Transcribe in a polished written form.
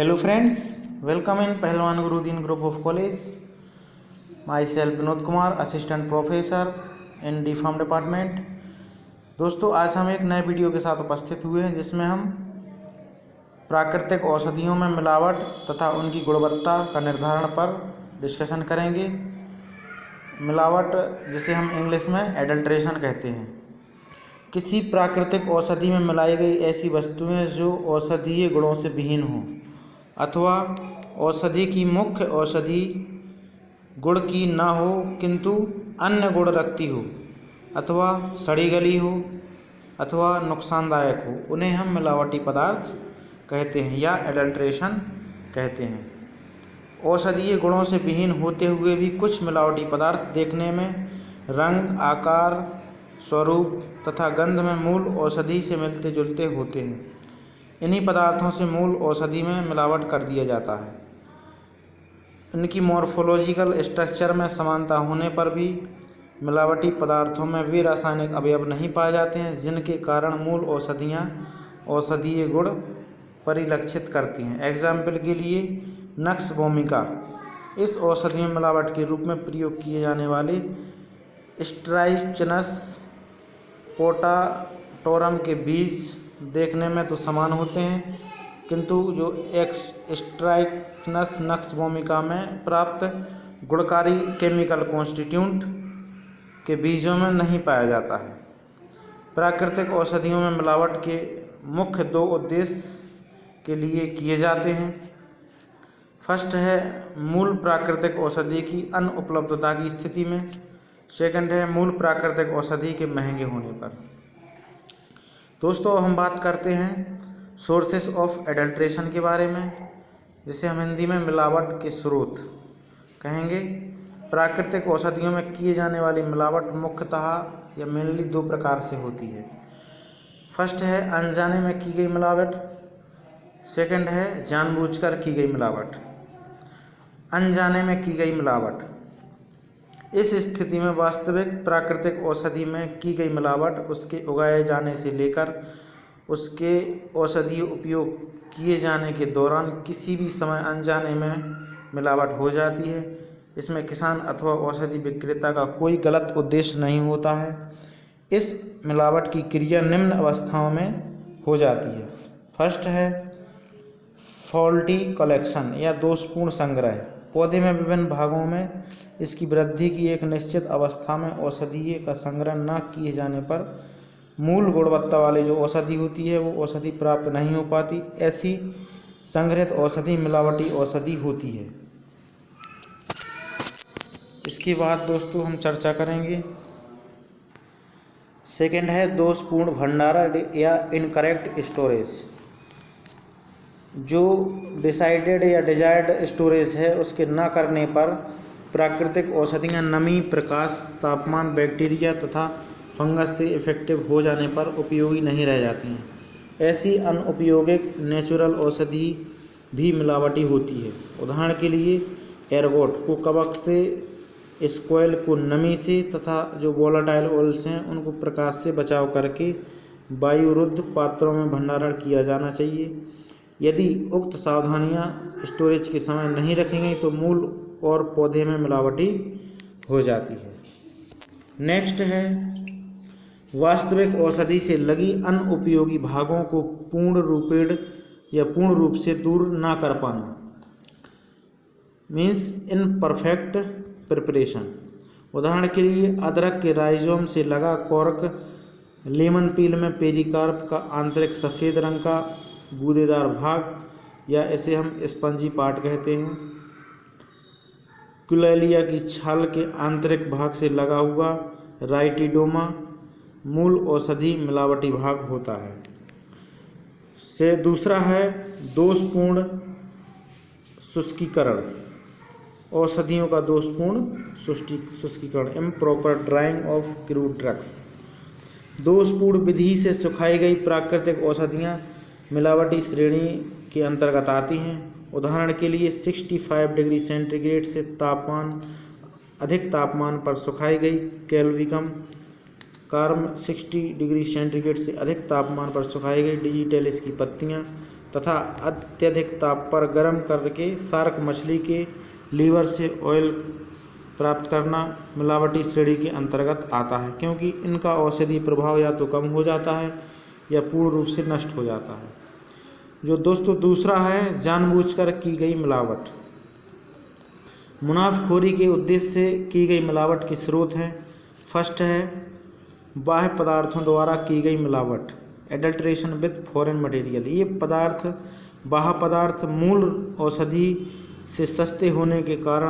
Hello friends, welcome in Pahalwan Gurudeen Group of College. Myself Vinod Kumar, assistant professor in D pharm department. दोस्तों, आज हम एक नए video के साथ उपस्थित हुए हैं जिसमें हम प्राकृतिक औषधियों में मिलावट तथा उनकी गुणवत्ता का निर्धारण पर डिस्कशन करेंगे। मिलावट जिसे हम इंग्लिश में एडल्ट्रेशन कहते हैं, किसी प्राकृतिक औषधि में मिलाई गई ऐसी वस्तुएं जो औषधीय गुणों से विहीन हों अथवा औषधि की मुख्य औषधि गुण की न हो किंतु अन्य गुण रखती हो अथवा सड़ी गली हो अथवा नुकसानदायक हो, उन्हें हम मिलावटी पदार्थ कहते हैं या एडल्ट्रेशन कहते हैं। औषधीय गुणों से विहीन होते हुए भी कुछ मिलावटी पदार्थ देखने में रंग, आकार, स्वरूप तथा गंध में मूल औषधि से मिलते जुलते होते हैं। इन्हीं पदार्थों से मूल औषधि में मिलावट कर दिया जाता है। इनकी मॉर्फोलॉजिकल स्ट्रक्चर में समानता होने पर भी मिलावटी पदार्थों में वे रासायनिक अवयव नहीं पाए जाते हैं जिनके कारण मूल औषधियाँ औषधीय गुण परिलक्षित करती हैं। एग्जाम्पल के लिए नक्स भूमिका, इस औषधि में मिलावट के रूप में प्रयोग किए जाने वाले स्ट्राइचनस पोटाटोरम के बीज देखने में तो समान होते हैं किंतु जो स्ट्राइचनस नक्स भूमिका में प्राप्त गुणकारी केमिकल कॉन्स्टिट्यूंट के बीजों में नहीं पाया जाता है। प्राकृतिक औषधियों में मिलावट के मुख्य दो उद्देश्य के लिए किए जाते हैं। फर्स्ट है मूल प्राकृतिक औषधि की अनुपलब्धता की स्थिति में। सेकंड है मूल प्राकृतिक औषधि के महंगे होने पर। दोस्तों, हम बात करते हैं सोर्सेस ऑफ एडल्ट्रेशन के बारे में, जिसे हम हिंदी में मिलावट के स्रोत कहेंगे। प्राकृतिक औषधियों में किए जाने वाली मिलावट मुख्यतः या मेनली दो प्रकार से होती है। फर्स्ट है अनजाने में की गई मिलावट, सेकंड है जानबूझकर की गई मिलावट। अनजाने में की गई मिलावट, इस स्थिति में वास्तविक प्राकृतिक औषधि में की गई मिलावट उसके उगाए जाने से लेकर उसके औषधीय उपयोग किए जाने के दौरान किसी भी समय अनजाने में मिलावट हो जाती है। इसमें किसान अथवा औषधि विक्रेता का कोई गलत उद्देश्य नहीं होता है। इस मिलावट की क्रिया निम्न अवस्थाओं में हो जाती है। फर्स्ट है फॉल्टी कलेक्शन या दोषपूर्ण संग्रह। पौधे में विभिन्न भागों में इसकी वृद्धि की एक निश्चित अवस्था में औषधीय का संग्रह न किए जाने पर मूल गुणवत्ता वाली जो औषधि होती है वो औषधि प्राप्त नहीं हो पाती। ऐसी संग्रहित औषधि मिलावटी औषधि होती है। इसके बाद दोस्तों हम चर्चा करेंगे, सेकंड है दोषपूर्ण भंडारण या इनकरेक्ट स्टोरेज। जो डिसाइडेड या डिजायर्ड स्टोरेज है उसके न करने पर प्राकृतिक औषधियाँ नमी, प्रकाश, तापमान, बैक्टीरिया तथा फंगस से इफेक्टिव हो जाने पर उपयोगी नहीं रह जाती हैं। ऐसी अनुपयोगिक नेचुरल औषधि भी मिलावटी होती है। उदाहरण के लिए एर्गोट को कवक से, स्क्वैल को नमी से तथा जो वोलाटाइल ऑयल्स हैं उनको प्रकाश से बचाव करके वायुरुद्ध पात्रों में भंडारण किया जाना चाहिए। यदि उक्त सावधानियां स्टोरेज के समय नहीं रखी गई तो मूल और पौधे में मिलावटी हो जाती है। नेक्स्ट है वास्तविक औषधि से लगी अनुपयोगी भागों को पूर्ण रूप से दूर ना कर पाना, मीन्स इनपरफेक्ट प्रिपरेशन। उदाहरण के लिए अदरक के राइजोम से लगा कॉर्क, लेमन पील में पेरिकार्प का आंतरिक सफ़ेद रंग का गूदेदार भाग या इसे हम स्पंजी पार्ट कहते हैं, क्यूलेलिया की छाल के आंतरिक भाग से लगा हुआ राइटिडोमा मूल औषधि मिलावटी भाग होता है। से दूसरा है दोषपूर्ण शुष्कीकरण। औषधियों का दोषपूर्ण शुष्कीकरण, improper drying of crude drugs. दोषपूर्ण विधि से सुखाई गई प्राकृतिक औषधियाँ मिलावटी श्रेणी के अंतर्गत आती हैं। उदाहरण के लिए 65 डिग्री सेंटीग्रेड से अधिक तापमान पर सुखाई गई कैल्विकम कार्म, 60 डिग्री सेंटीग्रेड से अधिक तापमान पर सुखाई गई डिजिटेलिस की पत्तियाँ, तथा अत्यधिक ताप पर गर्म करके शार्क मछली के लीवर से ऑयल प्राप्त करना मिलावटी श्रेणी के अंतर्गत आता है, क्योंकि इनका औषधि प्रभाव या तो कम हो जाता है या पूर्ण रूप से नष्ट हो जाता है। जो दोस्तों दूसरा है जानबूझकर की गई मिलावट। मुनाफाखोरी के उद्देश्य से की गई मिलावट के स्रोत हैं। फर्स्ट है बाह्य पदार्थों द्वारा की गई मिलावट, एडल्ट्रेशन विद फॉरेन मटेरियल। ये पदार्थ बाह्य पदार्थ मूल औषधि से सस्ते होने के कारण